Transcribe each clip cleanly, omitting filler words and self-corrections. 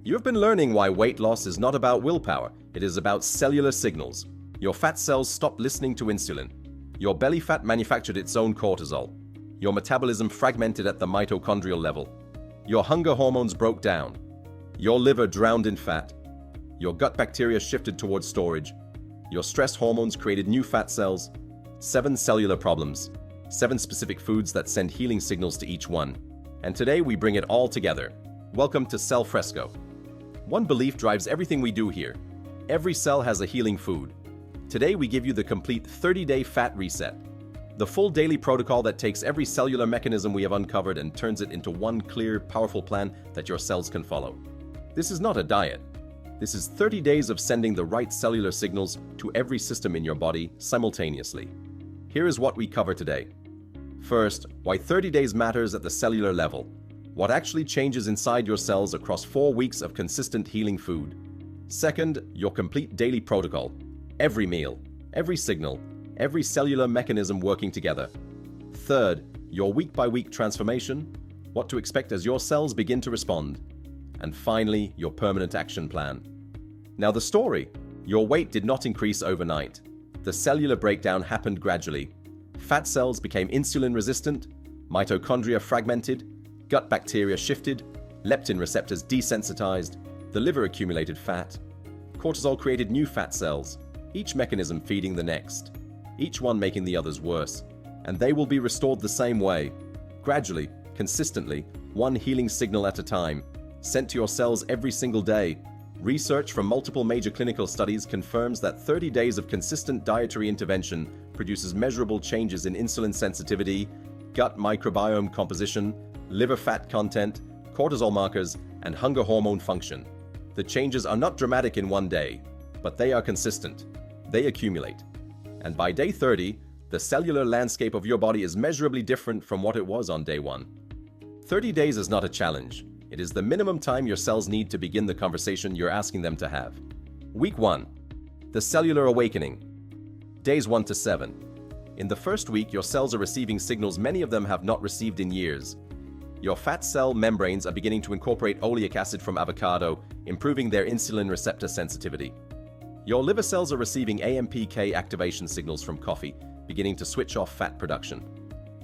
You have been learning why weight loss is not about willpower, it is about cellular signals. Your fat cells stopped listening to insulin. Your belly fat manufactured its own cortisol. Your metabolism fragmented at the mitochondrial level. Your hunger hormones broke down. Your liver drowned in fat. Your gut bacteria shifted towards storage. Your stress hormones created new fat cells. 7 cellular problems. 7 specific foods that send healing signals to each one. And today we bring it all together. Welcome to Cellfresco. One belief drives everything we do here. Every cell has a healing food. Today we give you the complete 30-day fat reset. The full daily protocol that takes every cellular mechanism we have uncovered and turns it into one clear, powerful plan that your cells can follow. This is not a diet. This is 30 days of sending the right cellular signals to every system in your body simultaneously. Here is what we cover today. First, why 30 days matters at the cellular level. What actually changes inside your cells across 4 weeks of consistent healing food. Second, your complete daily protocol. Every meal, every signal, every cellular mechanism working together. Third, your week-by-week transformation. What to expect as your cells begin to respond. And finally, your permanent action plan. Now the story. Your weight did not increase overnight. The cellular breakdown happened gradually. Fat cells became insulin resistant, mitochondria fragmented, gut bacteria shifted, leptin receptors desensitized, the liver accumulated fat. Cortisol created new fat cells, each mechanism feeding the next, each one making the others worse. And they will be restored the same way, gradually, consistently, one healing signal at a time, sent to your cells every single day. Research from multiple major clinical studies confirms that 30 days of consistent dietary intervention produces measurable changes in insulin sensitivity, gut microbiome composition, liver fat content, cortisol markers, and hunger hormone function. The changes are not dramatic in one day, but they are consistent. They accumulate. And by day 30, the cellular landscape of your body is measurably different from what it was on day 1. 30 days is not a challenge. It is the minimum time your cells need to begin the conversation you're asking them to have. Week 1. The cellular awakening. Days 1 to 7. In the first week, your cells are receiving signals many of them have not received in years. Your fat cell membranes are beginning to incorporate oleic acid from avocado, improving their insulin receptor sensitivity. Your liver cells are receiving AMPK activation signals from coffee, beginning to switch off fat production.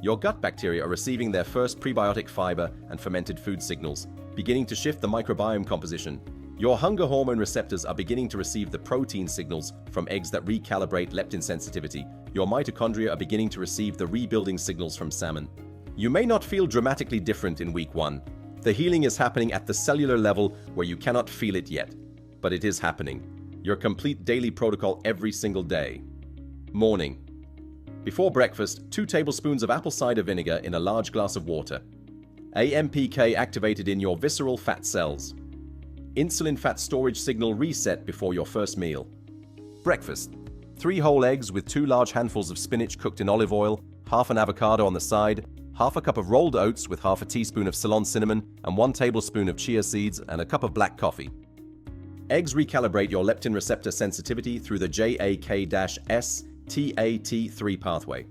Your gut bacteria are receiving their first prebiotic fiber and fermented food signals, beginning to shift the microbiome composition. Your hunger hormone receptors are beginning to receive the protein signals from eggs that recalibrate leptin sensitivity. Your mitochondria are beginning to receive the rebuilding signals from salmon. You may not feel dramatically different in week 1. The healing is happening at the cellular level where you cannot feel it yet, but it is happening. Your complete daily protocol every single day. Morning. Before breakfast, 2 tablespoons of apple cider vinegar in a large glass of water. AMPK activated in your visceral fat cells. Insulin fat storage signal reset before your first meal. Breakfast. 3 whole eggs with 2 large handfuls of spinach cooked in olive oil, half an avocado on the side, half a cup of rolled oats with half a teaspoon of Ceylon cinnamon and 1 tablespoon of chia seeds and a cup of black coffee. Eggs recalibrate your leptin receptor sensitivity through the JAK-STAT3 pathway.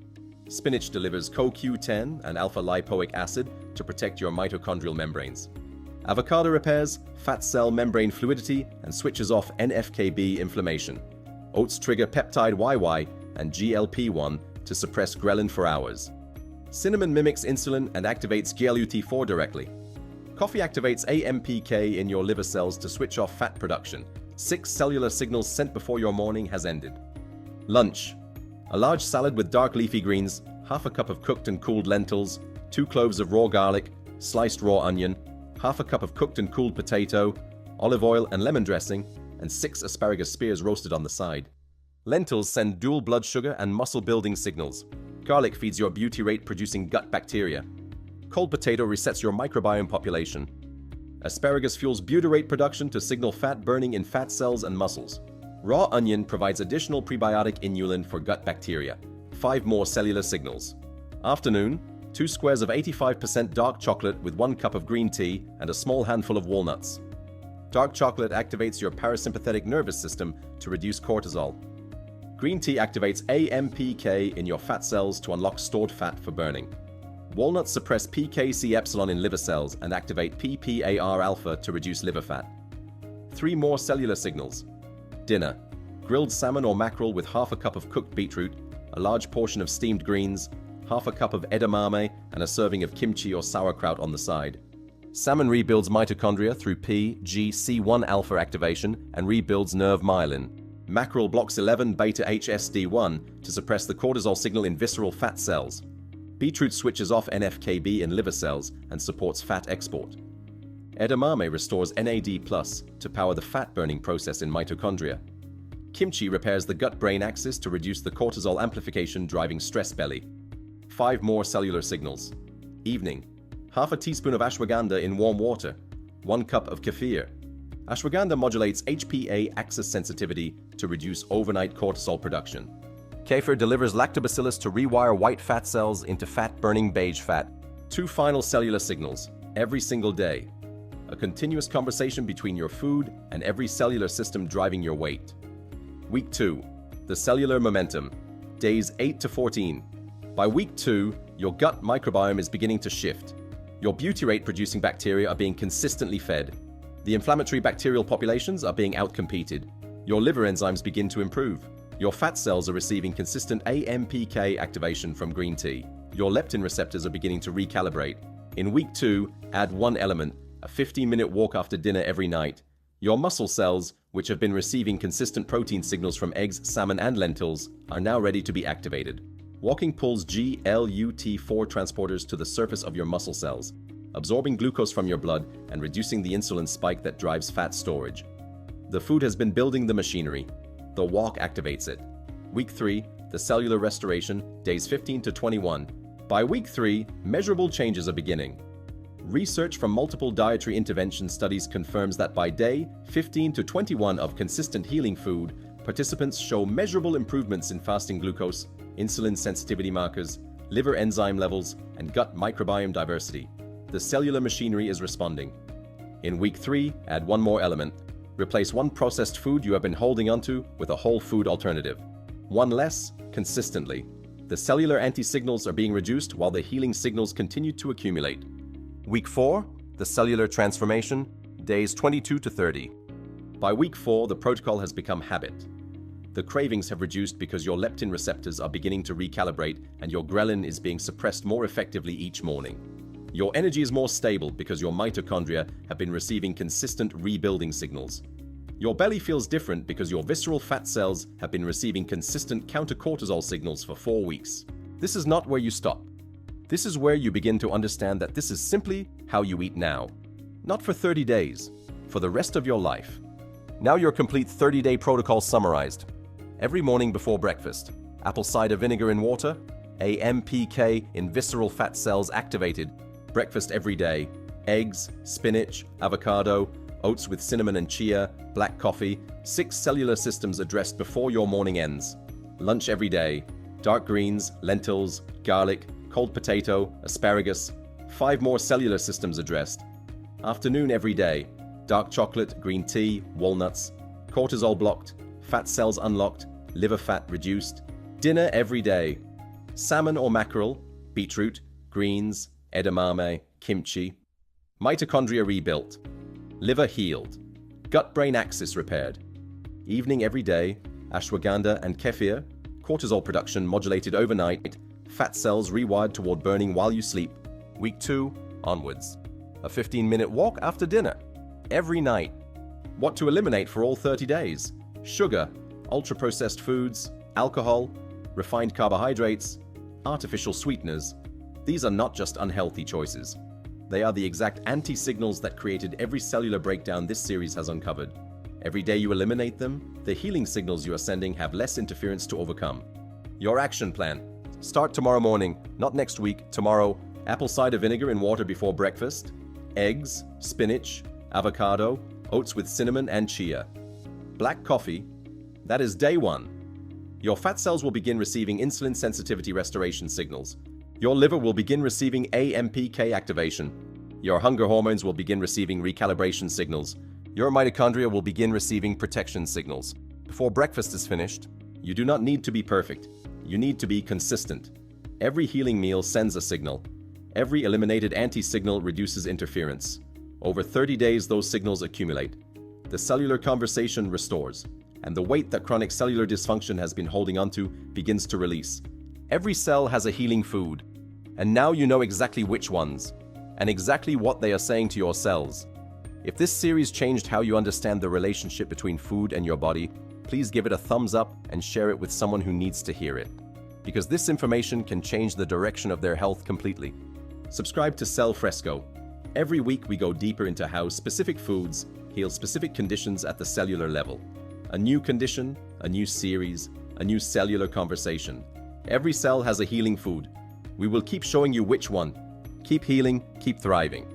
Spinach delivers CoQ10 and alpha-lipoic acid to protect your mitochondrial membranes. Avocado repairs fat cell membrane fluidity and switches off NF-κB inflammation. Oats trigger peptide YY and GLP-1 to suppress ghrelin for hours. Cinnamon mimics insulin and activates GLUT4 directly. Coffee activates AMPK in your liver cells to switch off fat production. 6 cellular signals sent before your morning has ended. Lunch. A large salad with dark leafy greens, half a cup of cooked and cooled lentils, 2 cloves of raw garlic, sliced raw onion, half a cup of cooked and cooled potato, olive oil and lemon dressing, and 6 asparagus spears roasted on the side. Lentils send dual blood sugar and muscle-building signals. Garlic feeds your butyrate-producing gut bacteria. Cold potato resets your microbiome population. Asparagus fuels butyrate production to signal fat burning in fat cells and muscles. Raw onion provides additional prebiotic inulin for gut bacteria. 5 more cellular signals. Afternoon, 2 squares of 85% dark chocolate with 1 cup of green tea and a small handful of walnuts. Dark chocolate activates your parasympathetic nervous system to reduce cortisol. Green tea activates AMPK in your fat cells to unlock stored fat for burning. Walnuts suppress PKC epsilon in liver cells and activate PPAR alpha to reduce liver fat. 3 more cellular signals. Dinner: grilled salmon or mackerel with half a cup of cooked beetroot, a large portion of steamed greens, half a cup of edamame, and a serving of kimchi or sauerkraut on the side. Salmon rebuilds mitochondria through PGC1 alpha activation and rebuilds nerve myelin. Mackerel blocks 11-beta-HSD1 to suppress the cortisol signal in visceral fat cells. Beetroot switches off NF-κB in liver cells and supports fat export. Edamame restores NAD+ to power the fat-burning process in mitochondria. Kimchi repairs the gut-brain axis to reduce the cortisol amplification driving stress belly. 5 more cellular signals. Evening: half a teaspoon of ashwagandha in warm water, 1 cup of kefir. Ashwagandha modulates HPA axis sensitivity to reduce overnight cortisol production. Kefir delivers lactobacillus to rewire white fat cells into fat-burning beige fat. 2 final cellular signals, every single day. A continuous conversation between your food and every cellular system driving your weight. Week 2. The cellular momentum. Days 8 to 14. By week 2, your gut microbiome is beginning to shift. Your butyrate-producing bacteria are being consistently fed. The inflammatory bacterial populations are being outcompeted. Your liver enzymes begin to improve. Your fat cells are receiving consistent AMPK activation from green tea. Your leptin receptors are beginning to recalibrate. In week 2, add 1 element, a 15-minute walk after dinner every night. Your muscle cells, which have been receiving consistent protein signals from eggs, salmon, and lentils, are now ready to be activated. Walking pulls GLUT4 transporters to the surface of your muscle cells, absorbing glucose from your blood and reducing the insulin spike that drives fat storage. The food has been building the machinery. The walk activates it. Week 3, the cellular restoration, days 15 to 21. By week 3, measurable changes are beginning. Research from multiple dietary intervention studies confirms that by day 15 to 21 of consistent healing food, participants show measurable improvements in fasting glucose, insulin sensitivity markers, liver enzyme levels, and gut microbiome diversity. The cellular machinery is responding. In week 3, add 1 more element. Replace 1 processed food you have been holding onto with a whole food alternative. 1 less, consistently. The cellular anti-signals are being reduced while the healing signals continue to accumulate. Week 4, the cellular transformation, days 22 to 30. By week 4, the protocol has become habit. The cravings have reduced because your leptin receptors are beginning to recalibrate and your ghrelin is being suppressed more effectively each morning. Your energy is more stable because your mitochondria have been receiving consistent rebuilding signals. Your belly feels different because your visceral fat cells have been receiving consistent counter-cortisol signals for 4 weeks. This is not where you stop. This is where you begin to understand that this is simply how you eat now. Not for 30 days, for the rest of your life. Now your complete 30-day protocol summarized. Every morning before breakfast, apple cider vinegar in water, AMPK in visceral fat cells activated. Breakfast every day, eggs, spinach, avocado, oats with cinnamon and chia, black coffee, 6 cellular systems addressed before your morning ends. Lunch every day, dark greens, lentils, garlic, cold potato, asparagus, 5 more cellular systems addressed. Afternoon every day, dark chocolate, green tea, walnuts, cortisol blocked, fat cells unlocked, liver fat reduced. Dinner every day, salmon or mackerel, beetroot, greens, edamame, kimchi. Mitochondria rebuilt, liver healed, gut-brain axis repaired. Evening every day, ashwagandha and kefir, cortisol production modulated overnight, fat cells rewired toward burning while you sleep. Week 2, onwards. A 15-minute walk after dinner, every night. What to eliminate for all 30 days? Sugar, ultra-processed foods, alcohol, refined carbohydrates, artificial sweeteners. These are not just unhealthy choices. They are the exact anti-signals that created every cellular breakdown this series has uncovered. Every day you eliminate them, the healing signals you are sending have less interference to overcome. Your action plan. Start tomorrow morning, not next week, tomorrow. Apple cider vinegar in water before breakfast. Eggs, spinach, avocado, oats with cinnamon and chia. Black coffee. That is day 1. Your fat cells will begin receiving insulin sensitivity restoration signals. Your liver will begin receiving AMPK activation. Your hunger hormones will begin receiving recalibration signals. Your mitochondria will begin receiving protection signals. Before breakfast is finished, you do not need to be perfect. You need to be consistent. Every healing meal sends a signal. Every eliminated anti-signal reduces interference. Over 30 days, those signals accumulate. the cellular conversation restores, and the weight that chronic cellular dysfunction has been holding onto begins to release. Every cell has a healing food, and now you know exactly which ones, and exactly what they are saying to your cells. If this series changed how you understand the relationship between food and your body, please give it a thumbs up and share it with someone who needs to hear it, because this information can change the direction of their health completely. Subscribe to Cellfresco. Every week we go deeper into how specific foods heal specific conditions at the cellular level. A new condition, a new series, a new cellular conversation. Every cell has a healing food. We will keep showing you which one. Keep healing, keep thriving.